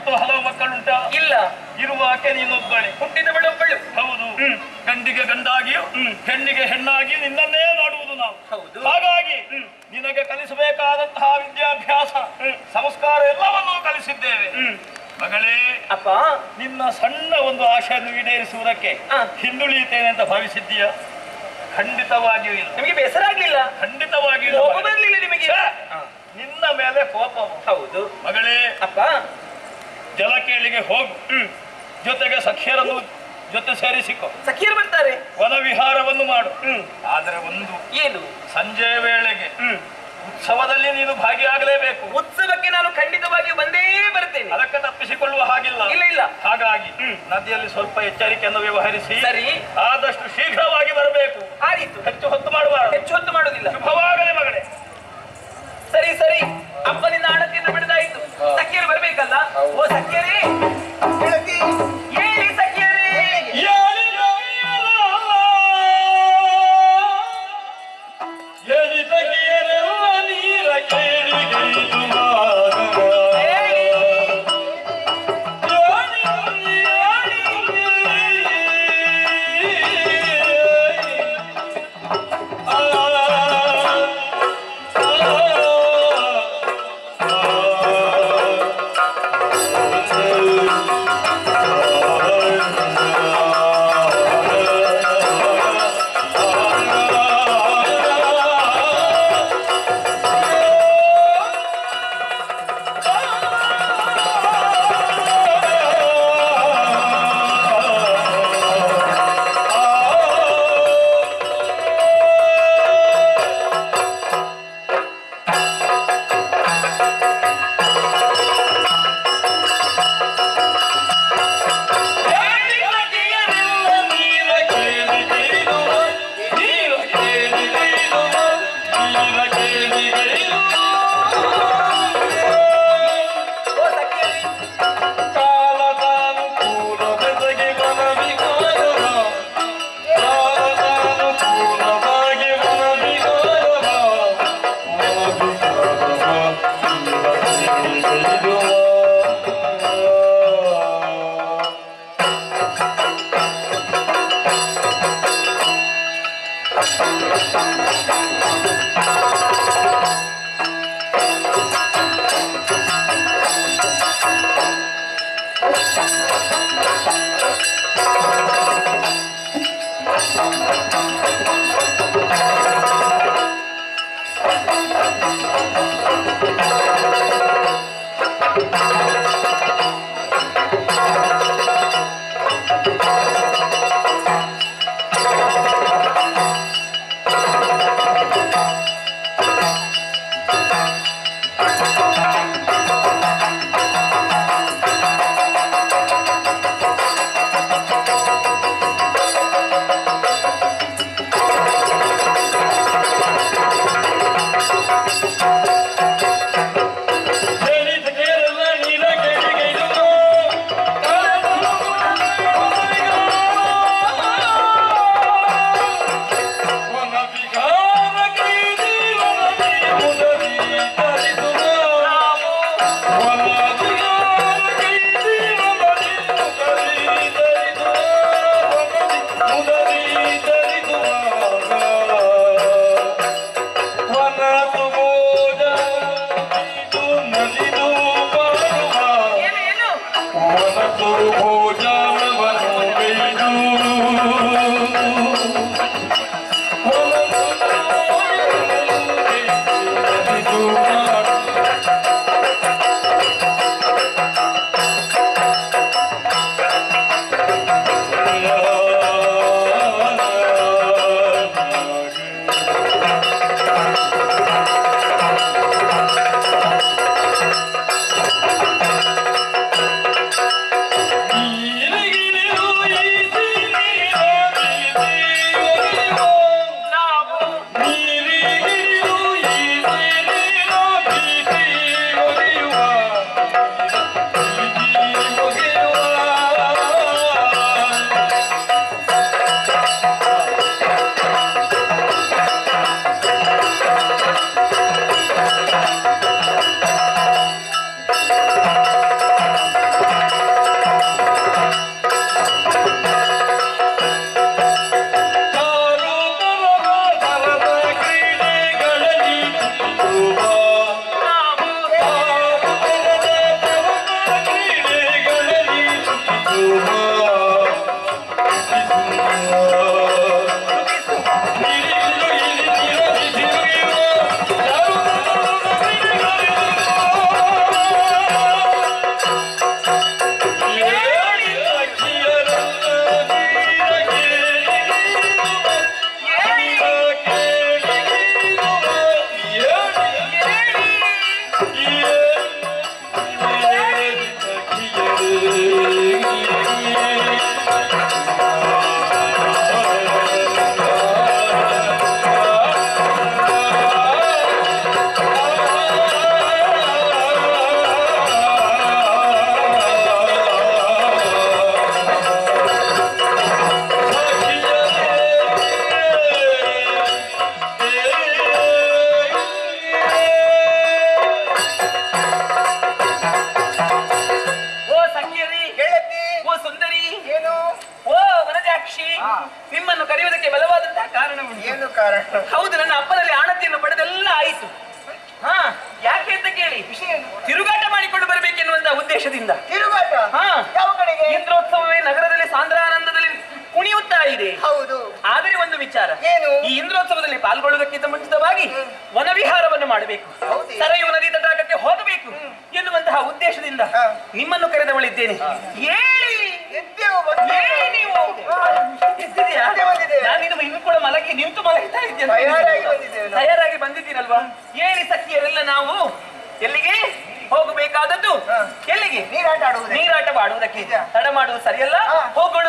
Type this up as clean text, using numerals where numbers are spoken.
ಮತ್ತು ಹಲವು ಮಕ್ಕಳುಂಟ? ಇಲ್ಲ. ಇರುವ ಆಕೆ ನೀನೊಬ್ಬಳೆ, ಹುಟ್ಟಿದವಳು ಒಬ್ಬಳು. ಹೌದು. ಗಂಡಿಗೆ ಗಂಡಾಗಿಯೂ ಹೆಣ್ಣಿಗೆ ಹೆಣ್ಣಾಗಿಯೂ ನಿನ್ನನ್ನೇ ನೋಡುವುದು ನಾವು. ಹೌದು. ಹಾಗಾಗಿ ನಿನಗೆ ಕಲಿಸಬೇಕಾದಂತಹ ವಿದ್ಯಾಭ್ಯಾಸ ಸಂಸ್ಕಾರ ಎಲ್ಲವನ್ನೂ ಕಲಿಸಿದ್ದೇವೆ. ಮಗಳೇ, ಅಪ್ಪ, ನಿನ್ನ ಸಣ್ಣ ಒಂದು ಆಶೆಯನ್ನು ಈಡೇರಿಸುವುದಕ್ಕೆ ಹಿಂದುಳಿಯುತ್ತೇನೆ ಅಂತ ಭಾವಿಸಿದ್ದೀಯ? ಖಂಡಿತವಾಗಿಯೂ ಇಲ್ಲ. ನಿಮಗೆ ಬೇಸರ ಆಗ್ಲಿಲ್ಲ? ಖಂಡಿತವಾಗಿಯೂ ಕೋಪ ಬರ್ಲಿಲ್ಲ ನಿಮಗೆ? ನಿನ್ನ ಮೇಲೆ ಕೋಪ. ಹೌದು. ಮಗಳೇ, ಅಪ್ಪ, ಜಲಕೇಳಿಗೆ ಹೋಗು, ಜೊತೆಗೆ ಸಖಿಯರನ್ನು ಜೊತೆ ಸೇರಿಸಿಕೊ. ಸಖಿಯರು ಬರ್ತಾರೆ. ವನವಿಹಾರವನ್ನು ಮಾಡು. ಆದರೆ ಒಂದು, ಏನು? ಸಂಜೆಯ ವೇಳೆಗೆ ಉತ್ಸವದಲ್ಲಿ ನೀನು ಭಾಗಿಯಾಗಲೇಬೇಕು. ಉತ್ಸವಕ್ಕೆ ನಾನು ಖಂಡಿತವಾಗಿ ಬಂದೇ ಬರ್ತೇನೆ. ಅದಕ್ಕೆ ತಪ್ಪಿಸಿಕೊಳ್ಳುವ ಹಾಗಿಲ್ಲ. ಇಲ್ಲ ಇಲ್ಲ. ಹಾಗಾಗಿ ನದಿಯಲ್ಲಿ ಸ್ವಲ್ಪ ಎಚ್ಚರಿಕೆಯನ್ನು ವ್ಯವಹರಿಸಿ ಸರಿ, ಆದಷ್ಟು ಶೀಘ್ರವಾಗಿ ಬರಬೇಕು. ಆಯಿತು. ಹೆಚ್ಚು ಹೊತ್ತು ಮಾಡಬಾರದು. ಹೆಚ್ಚು ಹೊತ್ತು ಮಾಡುವುದಿಲ್ಲ. ಶುಭವಾಗಲಿ ಮಗಳೇ. ಸರಿ ಸರಿ, ಅಪ್ಪನಿಂದ ಆಣತಿಯನ್ನು ಬಿಡದಾಯಿತು. ಸಖಿಯರು ಬರ್ಬೇಕಲ್ಲ? ಓ ಸಖಿಯರೇ, ಹೇಳಿ ಸಖಿಯರೇ. ನಿಮ್ಮನ್ನು ಕರೆಯುವುದಕ್ಕೆ ಬಲವಾದಂತಹ ಕಾರಣ ಏನು ಕಾರಣ? ಹೌದು, ನನ್ನ ಅಪ್ಪನಲ್ಲಿ ಆಣತಿಯನ್ನು ಪಡೆದೆಲ್ಲ ಆಯಿತು. ಹಾ, ಯಾಕೆ ಅಂತ ಕೇಳಿ, ತಿರುಗಾಟ ಮಾಡಿಕೊಂಡು ಬರಬೇಕೆನ್ನುವಂತಹ ಉದ್ದೇಶದಿಂದ. ತಿರುಗಾಟ? ಹಾ, ಯಾವ ಕಡೆಗೆ? ಇಂದ್ರೋತ್ಸವವೇ ನಗರದಲ್ಲಿ ಸಾಂದ್ರಾನಂದದಲ್ಲಿ ಕುಣಿಯುತ್ತಾ ಇದೆ. ಹೌದು. ಆದರೆ ಒಂದು ವಿಚಾರ, ಏನು? ಈ ಇಂದ್ರೋತ್ಸವದಲ್ಲಿ ಪಾಲ್ಗೊಳ್ಳುವುದಕ್ಕಿಂತ ಮುಂಚಿತವಾಗಿ ವನವಿಹಾರವನ್ನು ಮಾಡಬೇಕು, ಸರಯು ನದಿ ತಟಾಕಕ್ಕೆ ಹೋಗಬೇಕು ಎನ್ನುವಂತಹ ಉದ್ದೇಶದಿಂದ ನಿಮ್ಮನ್ನು ಕರೆದವಳಿದ್ದೇನೆ. ಹೇಳಿ ನೀವು ಎದ್ದಿದೆಯಾ? ನಾನಿನ್ನು ಇನ್ನು ಕೂಡ ನಿಂತು ಮಲಗಿತಾ ಇದ್ದೇನೆ. ತಯಾರಾಗಿ ಬಂದಿದ್ದೀರಲ್ವಾ? ಹೇಳಿ ಸಖಿಯರೆಲ್ಲ, ನಾವು ಎಲ್ಲಿಗೆ ಹೋಗಬೇಕಾದದ್ದು? ಎಲ್ಲಿಗೆ? ನೀರಾಟವಾಡುವುದಕ್ಕೆ. ತಡ ಮಾಡುವುದು ಸರಿಯಲ್ಲ, ಹೋಗೋಣ.